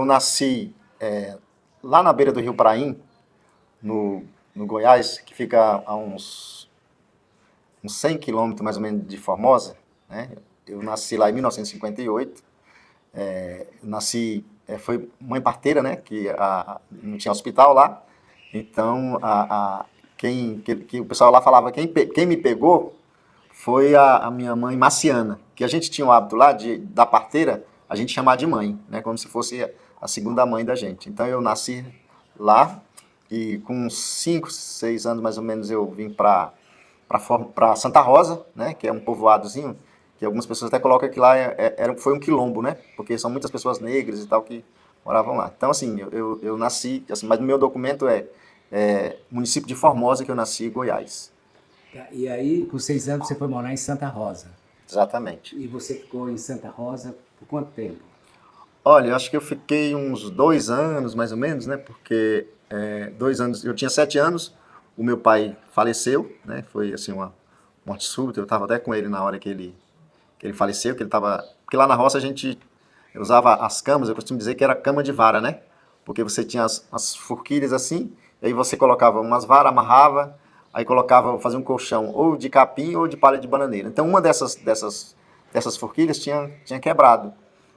nasci lá na beira do Rio Paraim, no Goiás, que fica a uns 100 quilômetros mais ou menos de Formosa, né? Eu nasci lá em 1958. Nasci, foi mãe parteira, né? Que não tinha hospital lá. Então, que o pessoal lá falava, quem me pegou foi a minha mãe Marciana, que a gente tinha o hábito lá da parteira, a gente chamar de mãe, né? Como se fosse a segunda mãe da gente. Então, eu nasci lá e com uns 5, 6 anos mais ou menos eu vim para Santa Rosa, né? Que é um povoadozinho, que algumas pessoas até colocam que lá foi um quilombo, né? Porque são muitas pessoas negras e tal que moravam lá. Então, assim, eu nasci, assim, mas no meu documento município de Formosa que eu nasci, Goiás. Tá, e aí, com 6 anos, você foi morar em Santa Rosa. Exatamente. E você ficou em Santa Rosa por quanto tempo? Olha, eu acho que eu fiquei uns 2 anos, mais ou menos, né? Porque 2 anos, eu tinha 7 anos, o meu pai faleceu, né? Foi, assim, uma morte súbita. Eu estava até com ele na hora que ele faleceu, que ele estava... Porque lá na roça a gente usava as camas, eu costumo dizer que era cama de vara, né? Porque você tinha as forquilhas assim, e aí você colocava umas varas, amarrava, aí fazia um colchão ou de capim ou de palha de bananeira. Então uma dessas forquilhas tinha quebrado.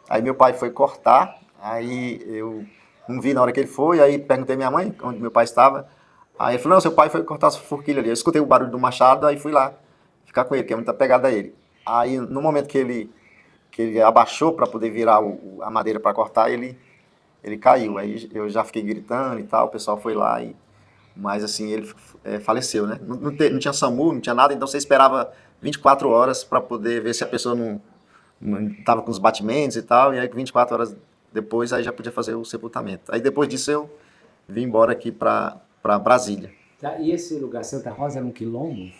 Aí meu pai foi cortar, aí eu não vi na hora que ele foi, aí perguntei à minha mãe onde meu pai estava. Aí ele falou, não, seu pai foi cortar essa forquilha ali. Eu escutei o barulho do machado, aí fui lá ficar com ele, que é muito apegado a ele. Aí no momento que ele abaixou para poder virar a madeira para cortar, ele caiu. Aí eu já fiquei gritando e tal, o pessoal foi lá, mas assim, ele faleceu, né? Não tinha SAMU, não tinha nada, então você esperava 24 horas para poder ver se a pessoa não estava com os batimentos e tal, e aí 24 horas depois aí já podia fazer o sepultamento. Aí depois disso eu vim embora aqui para Brasília. Tá, e esse lugar, Santa Rosa, era um quilombo?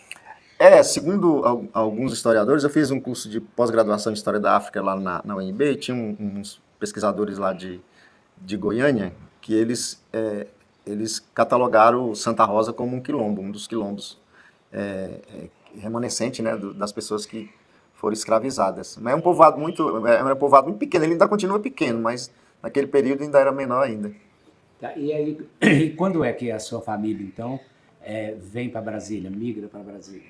Segundo alguns historiadores, eu fiz um curso de pós-graduação em História da África lá na UNB, e tinha uns pesquisadores lá de Goiânia, que eles catalogaram Santa Rosa como um quilombo, um dos quilombos remanescente, né, das pessoas que foram escravizadas. Mas é um povoado era um povoado muito pequeno, ele ainda continua pequeno, mas naquele período ainda era menor ainda. Tá, e aí, e quando é que a sua família, então, vem para Brasília, migra para Brasília?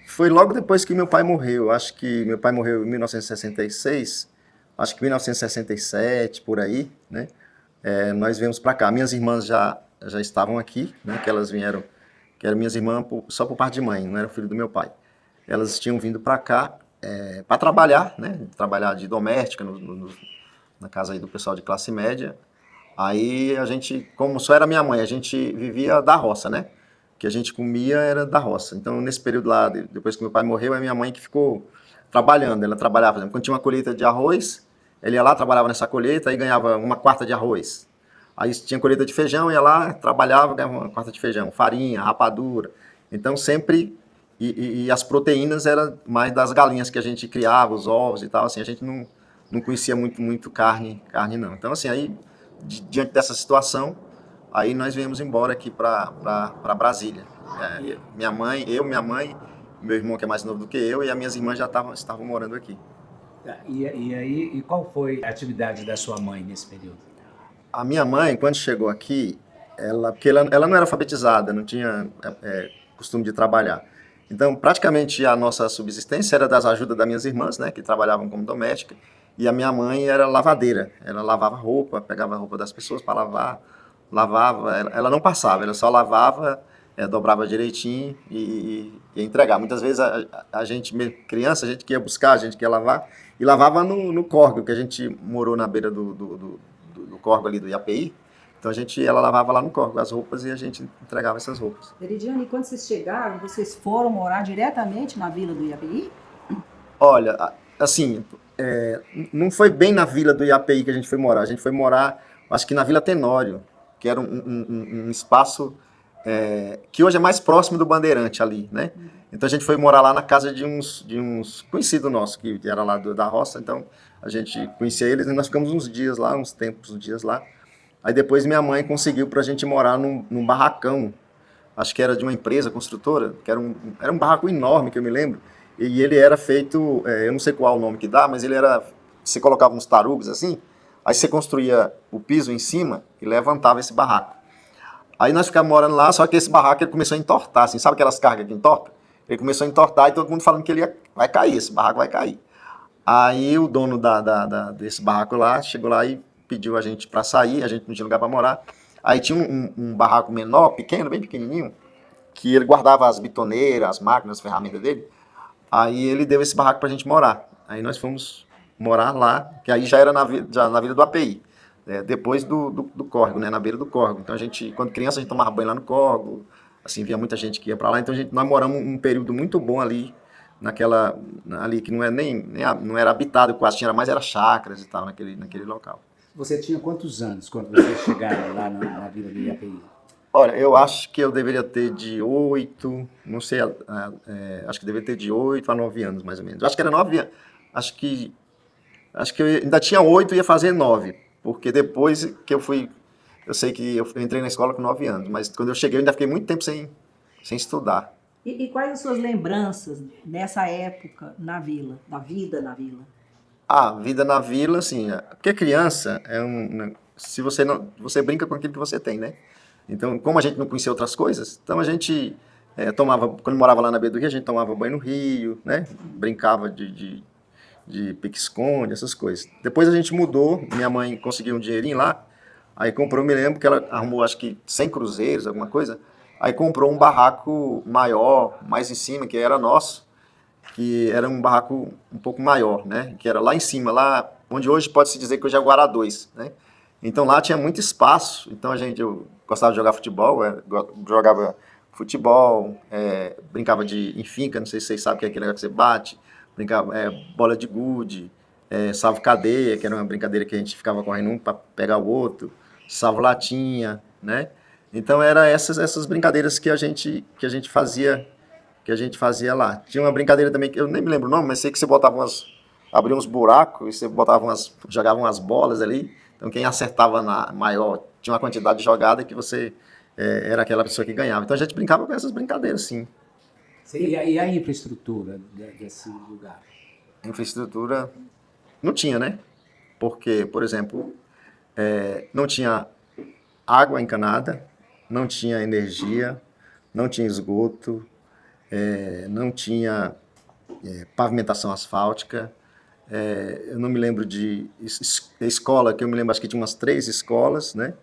Foi logo depois que meu pai morreu. Acho que meu pai morreu em 1966, acho que 1967, por aí, né? Nós viemos para cá. Minhas irmãs já estavam aqui, né? Que elas vieram, que eram minhas irmãs só por parte de mãe, não era filho do meu pai. Elas tinham vindo para cá para trabalhar, né? Trabalhar de doméstica na casa aí do pessoal de classe média. Aí a gente, como só era minha mãe, a gente vivia da roça, né? O que a gente comia era da roça. Então, nesse período lá, depois que meu pai morreu, é minha mãe que ficou trabalhando. Ela trabalhava, por exemplo, quando tinha uma colheita de arroz, ele ia lá, trabalhava nessa colheita, aí ganhava uma quarta de arroz. Aí tinha colheita de feijão, ia lá, trabalhava, ganhava uma quarta de feijão. Farinha, rapadura. Então, sempre... E as proteínas eram mais das galinhas que a gente criava, os ovos e tal, assim, a gente não conhecia muito carne não. Então, assim, aí, diante dessa situação, aí nós viemos embora aqui para Brasília. Minha mãe, meu irmão que é mais novo do que eu, e as minhas irmãs já estavam morando aqui. Tá, e aí, e qual foi a atividade da sua mãe nesse período? A minha mãe, quando chegou aqui, porque ela não era alfabetizada, não tinha costume de trabalhar. Então, praticamente a nossa subsistência era das ajudas das minhas irmãs, né, que trabalhavam como doméstica, e a minha mãe era lavadeira. Ela lavava roupa, pegava a roupa das pessoas para lavar, lavava. Ela não passava, ela só lavava, dobrava direitinho e entregava. Muitas vezes a gente, criança, a gente que ia buscar, a gente que ia lavar, e lavava no córrego, que a gente morou na beira do córrego ali do IAPI. Então ela lavava lá no córrego as roupas e a gente entregava essas roupas. Veridiane, quando vocês chegaram, vocês foram morar diretamente na vila do IAPI? Olha, assim, não foi bem na vila do IAPI que a gente foi morar. A gente foi morar, acho que na Vila Tenório, que era um espaço que hoje é mais próximo do Bandeirante ali, né? Então a gente foi morar lá na casa de uns conhecidos nossos, que era lá da roça. Então a gente conhecia eles e nós ficamos uns dias lá. Aí depois minha mãe conseguiu pra gente morar num barracão, acho que era de uma empresa construtora, que era um barraco enorme, que eu me lembro, e ele era feito, eu não sei qual o nome que dá, mas ele era, você colocava uns tarugos assim, Aí você construía o piso em cima e levantava esse barraco. Aí nós ficamos morando lá, só que esse barraco ele começou a entortar, assim, sabe aquelas cargas que entortam? Ele começou a entortar e todo mundo falando que vai cair, esse barraco vai cair. Aí o dono desse barraco lá, chegou lá e pediu a gente para sair, a gente não tinha lugar para morar. Aí tinha um barraco menor, pequeno, bem pequenininho, que ele guardava as bitoneiras, as máquinas, as ferramentas dele. Aí ele deu esse barraco pra gente morar. Aí nós fomos morar lá, que aí já era na Vila do API, depois do córrego, né, na beira do córrego. Então a gente, quando criança, a gente tomava banho lá no córrego, assim, via muita gente que ia pra lá. Então nós moramos um período muito bom ali, ali que não era habitado quase, era chácaras e tal, naquele local. Você tinha quantos anos quando vocês chegaram lá na Vila do IAPI? Olha, eu acho que eu deveria ter de 8, não sei, acho que deveria ter de 8 a 9 anos, mais ou menos. Eu acho que era 9 anos, acho que eu ainda tinha 8 e ia fazer 9, porque depois que eu sei que eu entrei na escola com 9 anos, mas quando eu cheguei eu ainda fiquei muito tempo sem estudar. E quais as suas lembranças nessa época na vila, da vida na vila? A vida na vila, assim, porque criança se você brinca com aquilo que você tem, né? Então, como a gente não conhecia outras coisas, então a gente quando morava lá na beira do rio, a gente tomava banho no rio, né? Brincava de pique-esconde, essas coisas. Depois a gente mudou, minha mãe conseguiu um dinheirinho lá, aí comprou, me lembro que ela arrumou acho que 100 cruzeiros, alguma coisa, aí comprou um barraco maior, mais em cima, que era nosso, que era um barraco um pouco maior, né? Que era lá em cima, lá onde hoje pode-se dizer que hoje é Guará 2, né? Então lá tinha muito espaço, então eu gostava de jogar futebol, jogava futebol, brincava em finca, não sei se vocês sabem o que é aquele negócio que você bate, brincava bola de gude, salvo cadeia, que era uma brincadeira que a gente ficava correndo um para pegar o outro, salvo latinha, né? Então era essas brincadeiras que a gente fazia lá. Tinha uma brincadeira também que eu nem me lembro o nome, mas sei que você abria uns buracos e você jogava umas bolas ali. Então quem acertava na maior tinha uma quantidade de jogada que você era aquela pessoa que ganhava. Então a gente brincava com essas brincadeiras, sim. E a infraestrutura desse lugar? A infraestrutura não tinha, né? Porque, por exemplo, não tinha água encanada, não tinha energia, não tinha esgoto, não tinha pavimentação asfáltica. Eu não me lembro de escola, que eu me lembro, acho que tinha umas 3 escolas, né?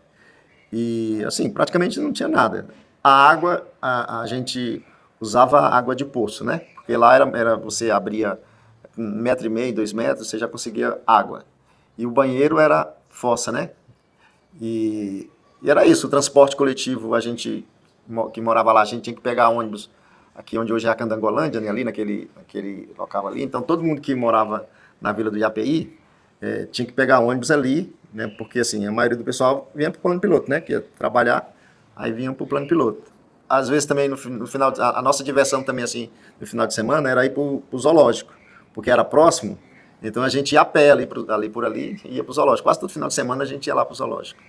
E, assim, praticamente não tinha nada. A água, a gente usava água de poço, né? Porque lá você abria 1,5 metro, 2 metros, você já conseguia água. E o banheiro era fossa, né? E era isso, o transporte coletivo, a gente que morava lá, a gente tinha que pegar ônibus, aqui onde hoje é a Candangolândia, né? Ali naquele local ali. Então, todo mundo que morava na Vila do IAPI, tinha que pegar ônibus ali, né? Porque assim, a maioria do pessoal vinha para o plano piloto, né? Que ia trabalhar, aí vinha para o plano piloto. Às vezes também no final, a nossa diversão também assim, no final de semana era ir para o zoológico, porque era próximo, então a gente ia a pé ali por ali e ia para o zoológico. Quase todo final de semana a gente ia lá para o zoológico.